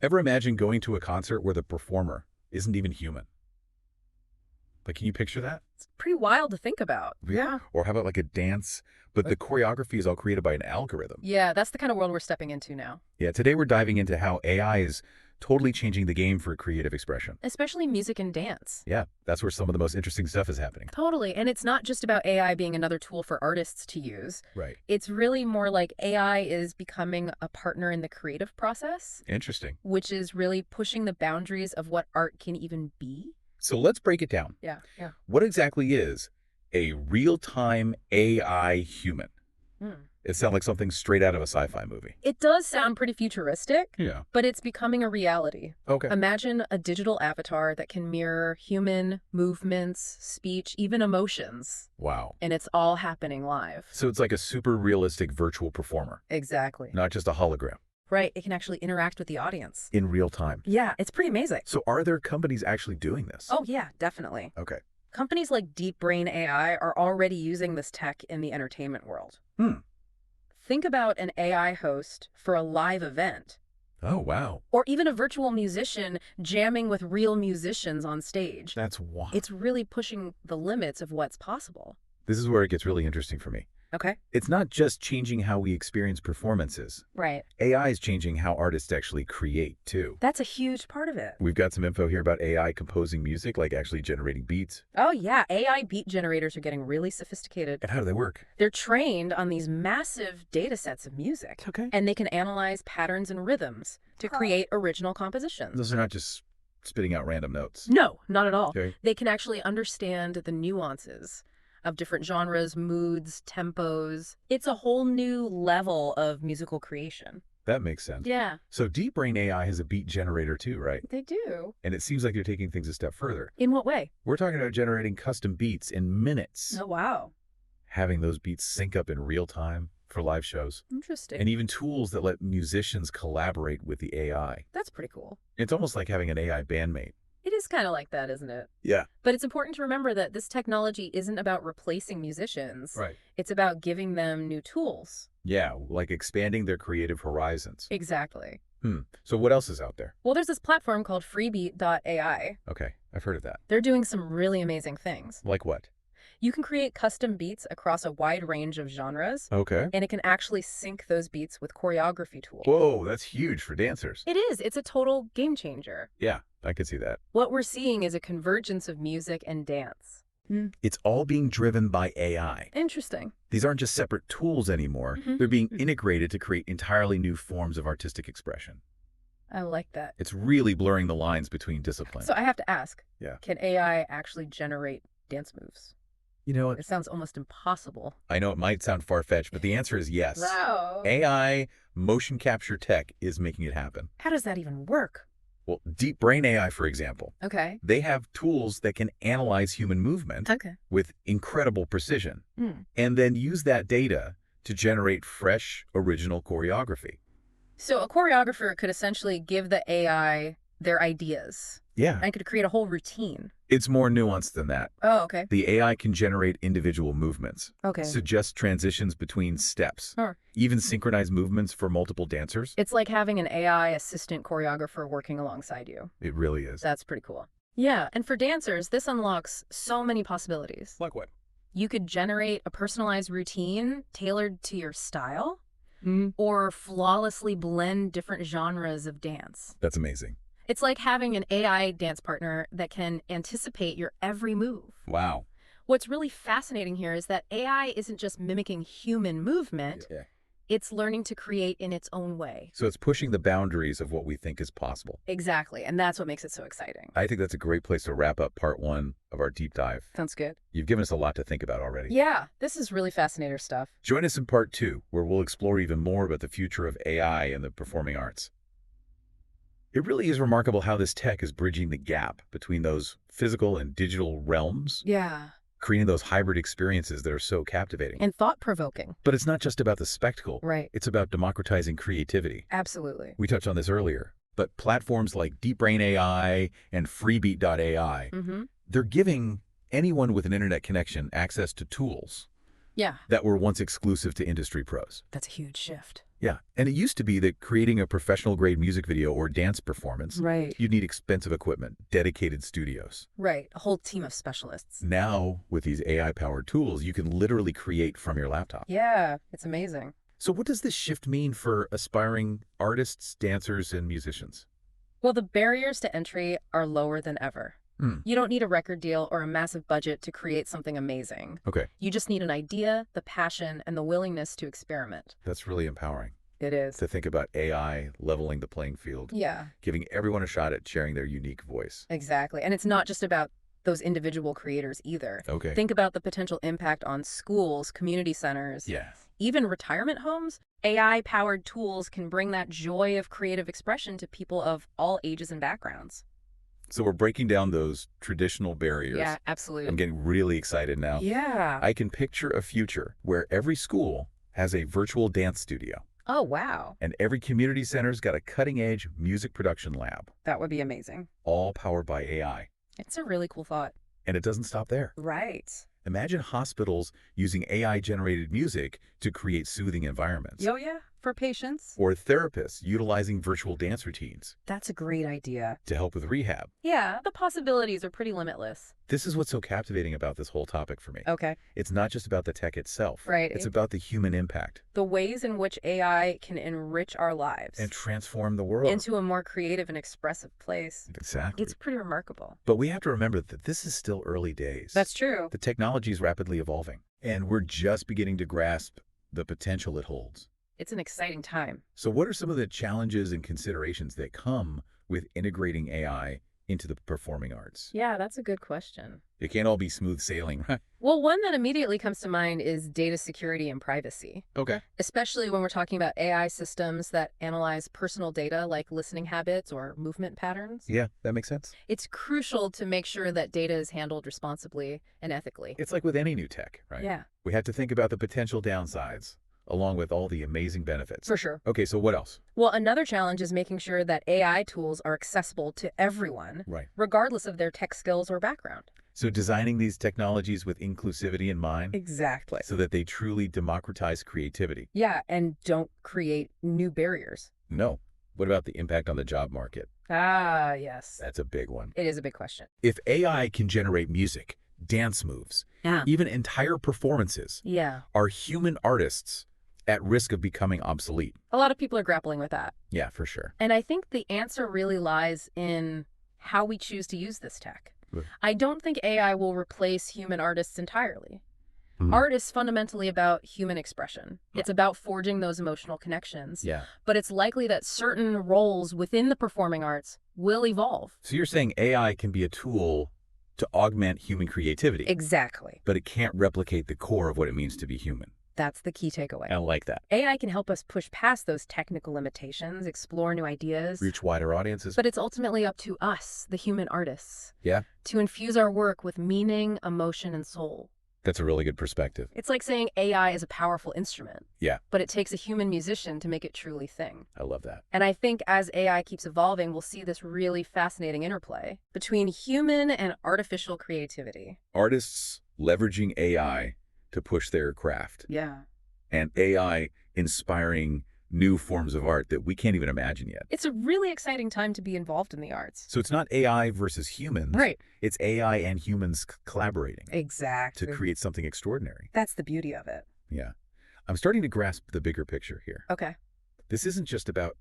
Ever imagine going to a concert where the performer isn't even human? Like, can you picture that? It's pretty wild to think about. Yeah. Or how about like a dance, but the choreography is all created by an algorithm? Yeah, that's the kind of world we're stepping into now. Yeah, today we're diving into how AI is totally changing the game for creative expression. Especially music and dance. Yeah, that's where some of the most interesting stuff is happening. Totally. And it's not just about AI being another tool for artists to use. Right. It's really more like AI is becoming a partner in the creative process, Interesting. which is really pushing the boundaries of what art can even be. So let's break it down. Yeah. What exactly is a real-time AI human? It sounds like something straight out of a sci-fi movie. It does sound pretty futuristic, Yeah. but it's becoming a reality. Okay. Imagine a digital avatar that can mirror human movements, speech, even emotions. Wow. And it's all happening live. So it's like a super realistic virtual performer, Exactly. not just a hologram, Right. It can actually interact with the audience. in real time. Yeah, it's pretty amazing. So are there companies actually doing this? Oh, yeah, definitely. Okay. Companies like DeepBrain AI are already using this tech in the entertainment world. Think about an AI host for a live event, Oh, wow. or even a virtual musician jamming with real musicians on stage. That's wild. It's really pushing the limits of what's possible. This is where it gets really interesting for me. Okay. It's not just changing how we experience performances. Right. AI is changing how artists actually create, too. That's a huge part of it. We've got some info here about AI composing music, like actually generating beats. Oh, yeah. AI beat generators are getting really sophisticated. And how do they work? They're trained on these massive data sets of music. Okay. And they can analyze patterns and rhythms to create original compositions. Those are not just spitting out random notes. No, not at all. Okay. They can actually understand the nuances of different genres, moods, tempos. It's a whole new level of musical creation. That makes sense. Yeah, So DeepBrain AI has a beat generator too, right? they do. And it seems like you're taking things a step further. In what way? We're talking about generating custom beats in minutes, Oh, wow. having those beats sync up in real time for live shows, Interesting. and even tools that let musicians collaborate with the AI. That's pretty cool. It's almost like having an AI bandmate. It is kind of like that, isn't it? Yeah. But it's important to remember that this technology isn't about replacing musicians. Right. It's about giving them new tools. Yeah, like expanding their creative horizons. Exactly. So what else is out there? Well, there's this platform called freebeat.ai. Okay, I've heard of that. They're doing some really amazing things. Like what? You can create custom beats across a wide range of genres, Okay. and it can actually sync those beats with choreography tools. Whoa, that's huge for dancers. It is. It's a total game changer. Yeah, I could see that. What we're seeing is a convergence of music and dance. It's all being driven by AI. Interesting. These aren't just separate tools anymore. They're being integrated to create entirely new forms of artistic expression. I like that. It's really blurring the lines between disciplines. So I have to ask, Yeah. can AI actually generate dance moves? You know, It sounds almost impossible. I know it might sound far-fetched, but the answer is yes. Wow. AI motion capture tech is making it happen. How does that even work? Well, DeepBrain AI, for example, Okay. they have tools that can analyze human movement Okay. with incredible precision and then use that data to generate fresh, original choreography. So a choreographer could essentially give the AI their ideas Yeah, and could create a whole routine. it's more nuanced than that. Oh, okay. The AI can generate individual movements, Okay. suggest transitions between steps, Huh. even synchronize movements for multiple dancers. It's like having an AI assistant choreographer working alongside you. It really is. That's pretty cool. Yeah, and for dancers, this unlocks so many possibilities. Like what? You could generate a personalized routine tailored to your style, or flawlessly blend different genres of dance. That's amazing. It's like having an AI dance partner that can anticipate your every move. Wow. What's really fascinating here is that AI isn't just mimicking human movement, Yeah. it's learning to create in its own way. So it's pushing the boundaries of what we think is possible. Exactly, and that's what makes it so exciting. I think that's a great place to wrap up part 1 of our deep dive. Sounds good. You've given us a lot to think about already. Yeah, this is really fascinating stuff. Join us in part 2, where we'll explore even more about the future of AI and the performing arts. It really is remarkable how this tech is bridging the gap between those physical and digital realms, Yeah. creating those hybrid experiences that are so captivating. And thought-provoking. But it's not just about the spectacle. Right. It's about democratizing creativity. Absolutely. We touched on this earlier, but platforms like DeepBrain AI and freebeat.ai, they're giving anyone with an internet connection access to tools Yeah, that were once exclusive to industry pros. that's a huge shift. Yeah, and it used to be that creating a professional-grade music video or dance performance, Right. you'd need expensive equipment, dedicated studios. Right. A whole team of specialists. Now, with these AI-powered tools, you can literally create from your laptop. Yeah, it's amazing. So what does this shift mean for aspiring artists, dancers, and musicians? Well, the barriers to entry are lower than ever. You don't need a record deal or a massive budget to create something amazing. Okay, You just need an idea, the passion, and the willingness to experiment. that's really empowering It is. to think about AI leveling the playing field, Yeah, giving everyone a shot at sharing their unique voice. exactly. And it's not just about those individual creators either. Okay. Think about the potential impact on schools, community centers, Yeah. even retirement homes. AI-powered tools can bring that joy of creative expression to people of all ages and backgrounds. So we're breaking down those traditional barriers. Yeah, absolutely. I'm getting really excited now. Yeah. I can picture a future where every school has a virtual dance studio Oh, wow. and every community center's got a cutting-edge music production lab, That would be amazing. all powered by AI. It's a really cool thought. And it doesn't stop there. Right. Imagine hospitals using AI-generated music to create soothing environments. Oh, yeah. For patients. Or therapists utilizing virtual dance routines That's a great idea. to help with rehab. Yeah, the possibilities are pretty limitless. This is what's so captivating about this whole topic for me. Okay. It's not just about the tech itself. Right. It's about the human impact The ways in which AI can enrich our lives and transform the world. into a more creative and expressive place. Exactly. It's pretty remarkable. But we have to remember that this is still early days. That's true. The technology is rapidly evolving, and we're just beginning to grasp the potential it holds. It's an exciting time. So what are some of the challenges and considerations that come with integrating AI into the performing arts? Yeah, that's a good question. It can't all be smooth sailing, right? Well, one that immediately comes to mind is data security and privacy, Okay. especially when we're talking about AI systems that analyze personal data like listening habits or movement patterns. Yeah, that makes sense. It's crucial to make sure that data is handled responsibly and ethically. It's like with any new tech, right? Yeah, We have to think about the potential downsides, along with all the amazing benefits. for sure. Okay, so what else? Well, another challenge is making sure that AI tools are accessible to everyone, Right. regardless of their tech skills or background. So designing these technologies with inclusivity in mind Exactly. so that they truly democratize creativity. Yeah, and don't create new barriers. No. What about the impact on the job market? Ah, yes. That's a big one. It is a big question. If AI can generate music, dance moves, Yeah. even entire performances, Yeah. are human artists at risk of becoming obsolete? A lot of people are grappling with that. Yeah, for sure. And I think the answer really lies in how we choose to use this tech. Right. I don't think AI will replace human artists entirely. Hmm. Art is fundamentally about human expression. It's about forging those emotional connections. Yeah. But it's likely that certain roles within the performing arts will evolve. So you're saying AI can be a tool to augment human creativity, Exactly. but it can't replicate the core of what it means to be human. That's the key takeaway. I like that. AI can help us push past those technical limitations, explore new ideas. Reach wider audiences. But it's ultimately up to us, the human artists, Yeah, to infuse our work with meaning, emotion, and soul. that's a really good perspective. It's like saying AI is a powerful instrument. Yeah. But it takes a human musician to make it truly sing. I love that. And I think as AI keeps evolving, we'll see this really fascinating interplay between human and artificial creativity. Artists leveraging AI to push their craft, Yeah. and AI inspiring new forms of art that we can't even imagine yet. It's a really exciting time to be involved in the arts. So it's not AI versus humans. Right. It's AI and humans collaborating Exactly. to create something extraordinary. That's the beauty of it. Yeah. I'm starting to grasp the bigger picture here. Okay. This isn't just about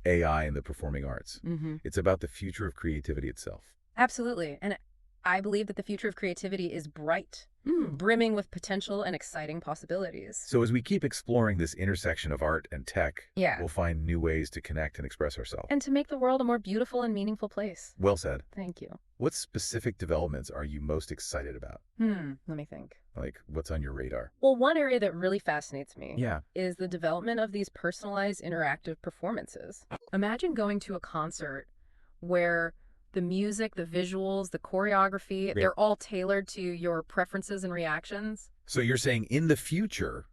AI and the performing arts. Mm-hmm. It's about the future of creativity itself. Absolutely. And I believe that the future of creativity is bright, brimming with potential and exciting possibilities. So as we keep exploring this intersection of art and tech, Yeah. we'll find new ways to connect and express ourselves. And to make the world a more beautiful and meaningful place. Well said. Thank you. What specific developments are you most excited about? Let me think. Like, what's on your radar? Well, one area that really fascinates me Yeah. is the development of these personalized interactive performances. Imagine going to a concert where the music, the visuals, the choreography, they're all tailored to your preferences and reactions. So you're saying in the future,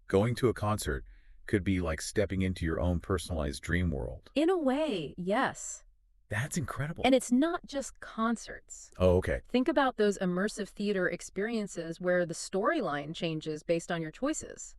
going to a concert could be like stepping into your own personalized dream world. In a way, yes. That's incredible. And it's not just concerts. Oh, okay. Think about those immersive theater experiences where the storyline changes based on your choices,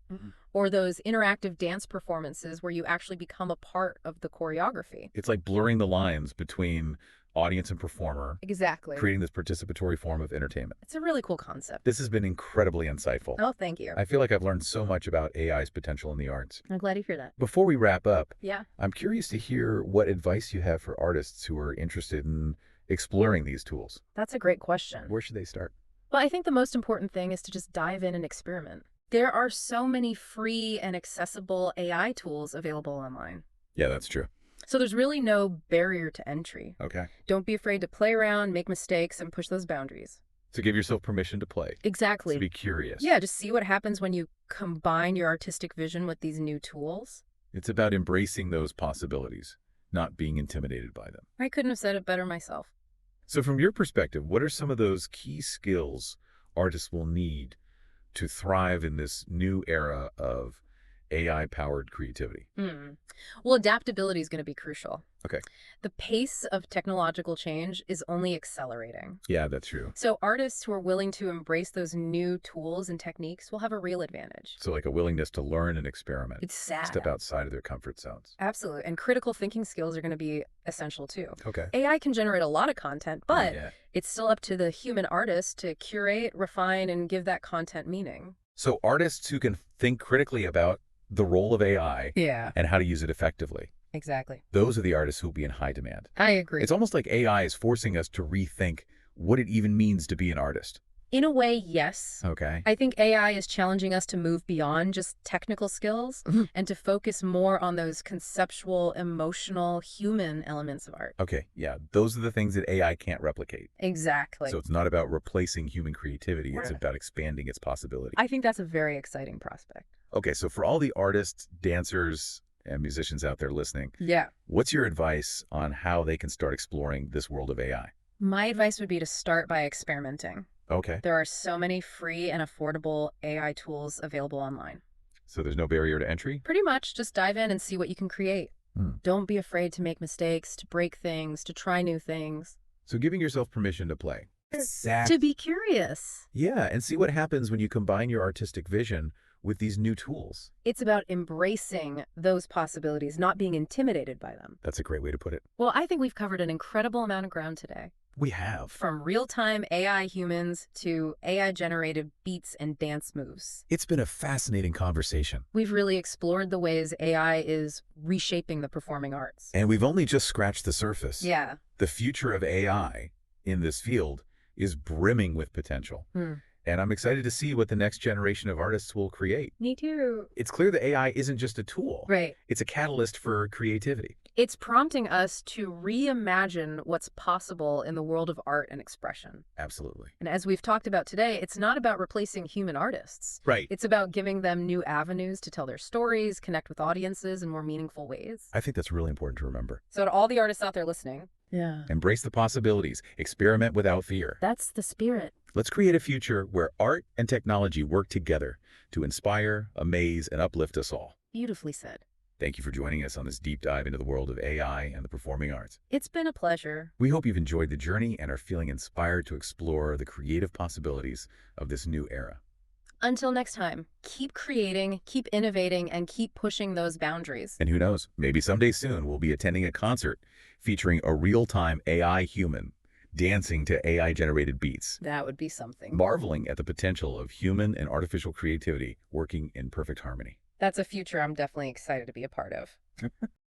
or those interactive dance performances where you actually become a part of the choreography. It's like blurring the lines between audience and performer, Exactly. creating this participatory form of entertainment. It's a really cool concept. This has been incredibly insightful. Oh, thank you. I feel like I've learned so much about AI's potential in the arts. I'm glad you hear that. Before we wrap up, Yeah. I'm curious to hear what advice you have for artists who are interested in exploring these tools. That's a great question. Where should they start? Well, I think the most important thing is to just dive in and experiment. There are so many free and accessible AI tools available online. Yeah, that's true. So there's really no barrier to entry. Okay. Don't be afraid to play around, make mistakes, and push those boundaries. So give yourself permission to play, Exactly. to be curious. Yeah, just see what happens when you combine your artistic vision with these new tools. It's about embracing those possibilities, not being intimidated by them. I couldn't have said it better myself. So from your perspective, what are some of those key skills artists will need to thrive in this new era of AI-powered creativity? Well, adaptability is going to be crucial. Okay. The pace of technological change is only accelerating. Yeah, that's true. So artists who are willing to embrace those new tools and techniques will have a real advantage. So like a willingness to learn and experiment, It's sad. step outside of their comfort zones. Absolutely. And critical thinking skills are going to be essential too. Okay. AI can generate a lot of content, but Yeah. it's still up to the human artist to curate, refine, and give that content meaning. So artists who can think critically about the role of AI Yeah, and how to use it effectively, exactly. those are the artists who will be in high demand. I agree. It's almost like AI is forcing us to rethink what it even means to be an artist. In a way, yes. Okay. I think AI is challenging us to move beyond just technical skills and to focus more on those conceptual, emotional, human elements of art. Okay, yeah, those are the things that AI can't replicate. Exactly. So it's not about replacing human creativity, it's Right. about expanding its possibility. I think that's a very exciting prospect. Okay, so for all the artists, dancers, and musicians out there listening, Yeah. what's your advice on how they can start exploring this world of AI? My advice would be to start by experimenting. Okay, There are so many free and affordable AI tools available online. so there's no barrier to entry? Pretty much just dive in and see what you can create. Hmm. Don't be afraid to make mistakes, to break things, to try new things. So giving yourself permission to play. To be curious. Yeah, and see what happens when you combine your artistic vision with these new tools. It's about embracing those possibilities, not being intimidated by them. That's a great way to put it. Well, I think we've covered an incredible amount of ground today. We have. From real-time AI humans to AI-generated beats and dance moves. It's been a fascinating conversation. We've really explored the ways AI is reshaping the performing arts. And we've only just scratched the surface. Yeah. The future of AI in this field is brimming with potential. And I'm excited to see what the next generation of artists will create. Me too. It's clear that AI isn't just a tool. Right. It's a catalyst for creativity. It's prompting us to reimagine what's possible in the world of art and expression. Absolutely. And as we've talked about today, it's not about replacing human artists. Right. It's about giving them new avenues to tell their stories, connect with audiences in more meaningful ways. I think that's really important to remember. So to all the artists out there listening, Embrace the possibilities. Experiment without fear. that's the spirit. Let's create a future where art and technology work together to inspire, amaze, and uplift us all. Beautifully said. Thank you for joining us on this deep dive into the world of AI and the performing arts. It's been a pleasure. We hope you've enjoyed the journey and are feeling inspired to explore the creative possibilities of this new era. Until next time, keep creating, keep innovating, and keep pushing those boundaries. And who knows, maybe someday soon we'll be attending a concert featuring a real-time AI human dancing to AI-generated beats, That would be something. marveling at the potential of human and artificial creativity working in perfect harmony. That's a future I'm definitely excited to be a part of.